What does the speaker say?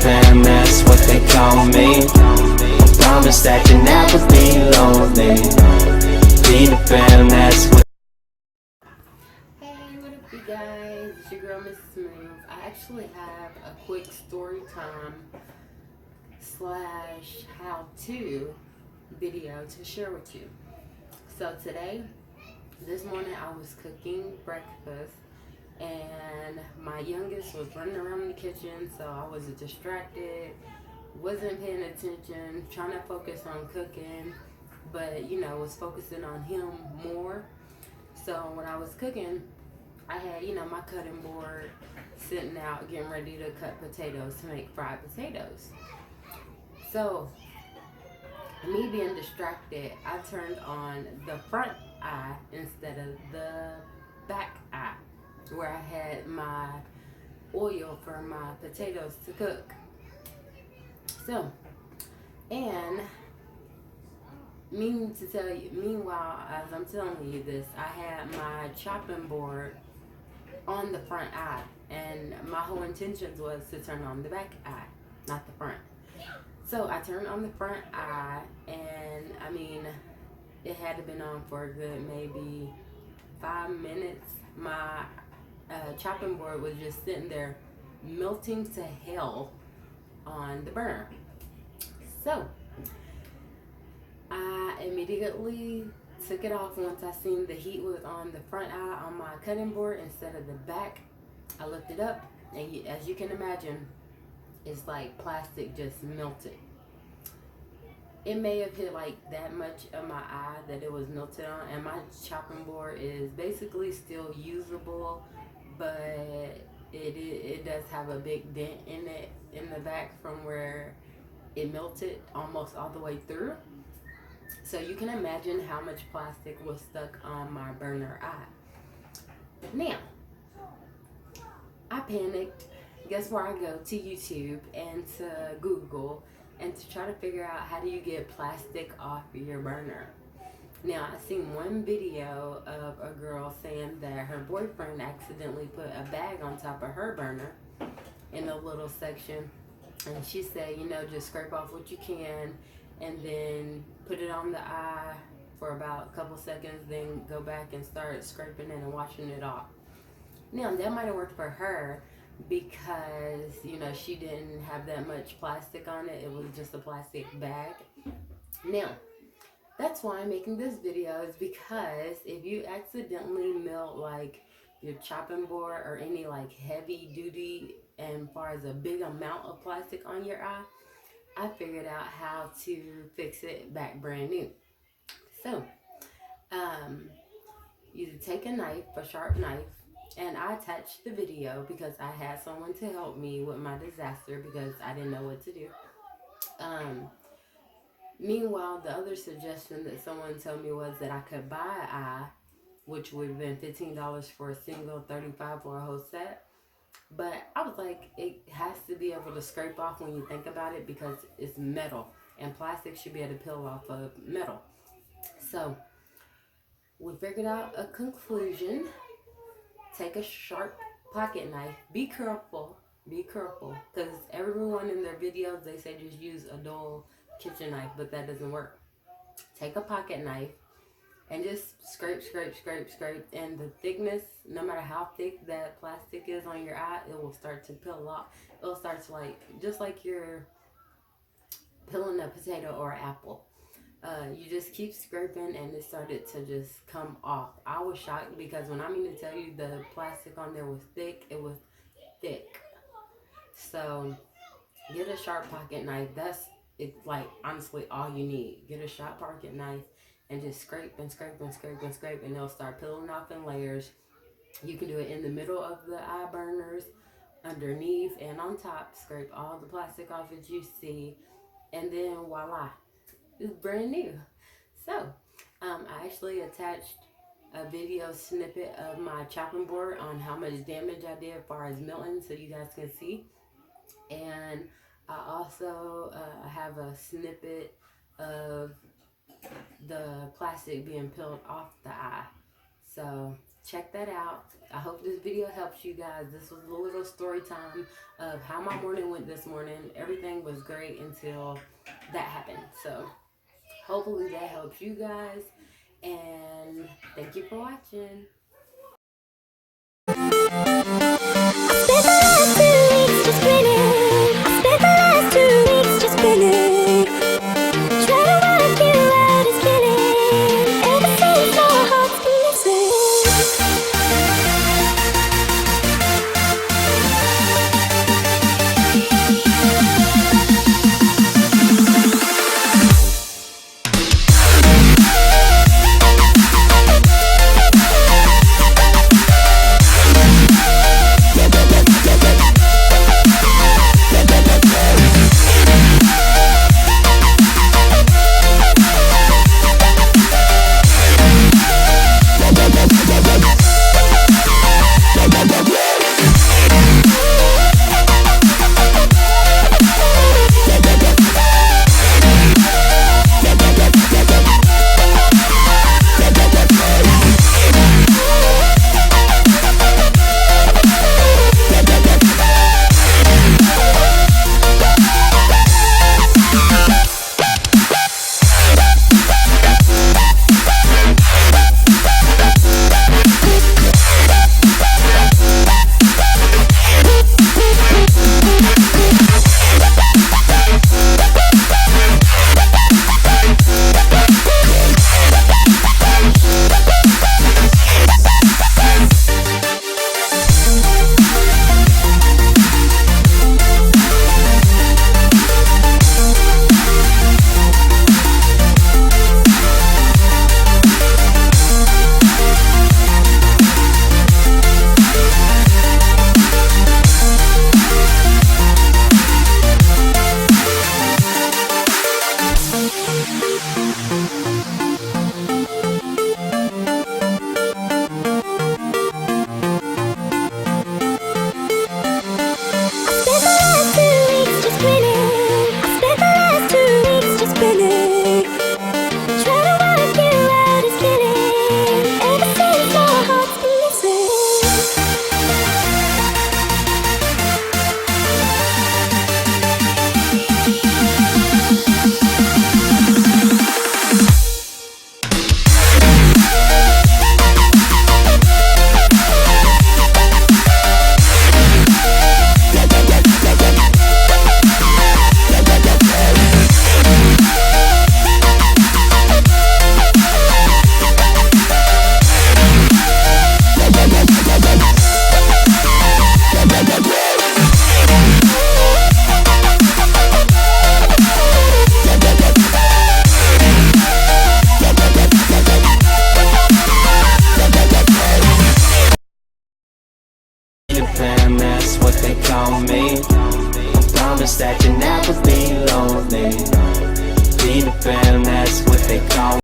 fam, that's what they call me. Promise that you'll never be lonely. Be the fam, that's what. Hey, what up you guys? It's your girl Miss Smooth. I actually have a quick story time slash how-to video to share with you. So this morning I was cooking breakfast and my youngest was running around the kitchen, so I was distracted, wasn't paying attention, trying to focus on cooking, but was focusing on him more. So when I was cooking, I had, my cutting board sitting out getting ready to cut potatoes to make fried potatoes. So, me being distracted, I turned on the front eye instead of the back eye, where I had my oil for my potatoes to cook. So, and meanwhile, as I'm telling you this, I had my chopping board on the front eye, and my whole intentions was to turn on the back eye, not the front. So I turned on the front eye, and it had to been on for a good maybe 5 minutes. My chopping board was just sitting there melting to hell on the burner. So I immediately took it off once I seen the heat was on the front eye on my cutting board instead of the back. I lifted up, and as you can imagine, it's like plastic just melted. It may have hit like that much of my eye that it was melted on, and my chopping board is basically still usable, but it does have a big dent in it in the back from where it melted almost all the way through. So you can imagine how much plastic was stuck on my burner eye. Now, I panicked. Guess where I go? To YouTube and to Google and to try to figure out how do you get plastic off your burner. Now, I seen one video of a girl saying that her boyfriend accidentally put a bag on top of her burner in a little section. And she said, just scrape off what you can and then put it on the eye for about a couple seconds, then go back and start scraping it and washing it off. Now, that might have worked for her because, she didn't have that much plastic on it. It was just a plastic bag. Now, that's why I'm making this video, is because if you accidentally melt like your chopping board or any like heavy duty and far as a big amount of plastic on your eye, I figured out how to fix it back brand new. So, you take a knife, a sharp knife, and I attached the video because I had someone to help me with my disaster because I didn't know what to do. Meanwhile, the other suggestion that someone told me was that I could buy an eye, which would have been $15 for a single, $35 for a whole set. But I was like, it has to be able to scrape off when you think about it because it's metal, and plastic should be able to peel off of metal. So we figured out a conclusion. Take a sharp pocket knife. Be careful, because everyone in their videos, they say just use a dull kitchen knife, but that doesn't work. Take a pocket knife and just scrape, and the thickness, no matter how thick that plastic is on your eye, it will start to peel off. It'll start to just like you're peeling a potato or an apple. You just keep scraping and it started to just come off. I was shocked because when I mean to tell you the plastic on there was thick, it was thick. So get a sharp pocket knife. It's like honestly all you need. Get a sharp pocket knife and just scrape and it'll start peeling off in layers. You can do it in the middle of the eye burners, underneath, and on top. Scrape all the plastic off that you see, and then voila, it's brand new. So I actually attached a video snippet of my chopping board on how much damage I did as far as melting, so you guys can see. And I also have a snippet of the plastic being peeled off the eye. So check that out. I hope this video helps you guys. This was a little story time of how my morning went this morning. Everything was great until that happened. So hopefully that helps you guys. And thank you for watching. That's what they call me. I promise that you'll never be lonely. Be the fam, that's what they call me.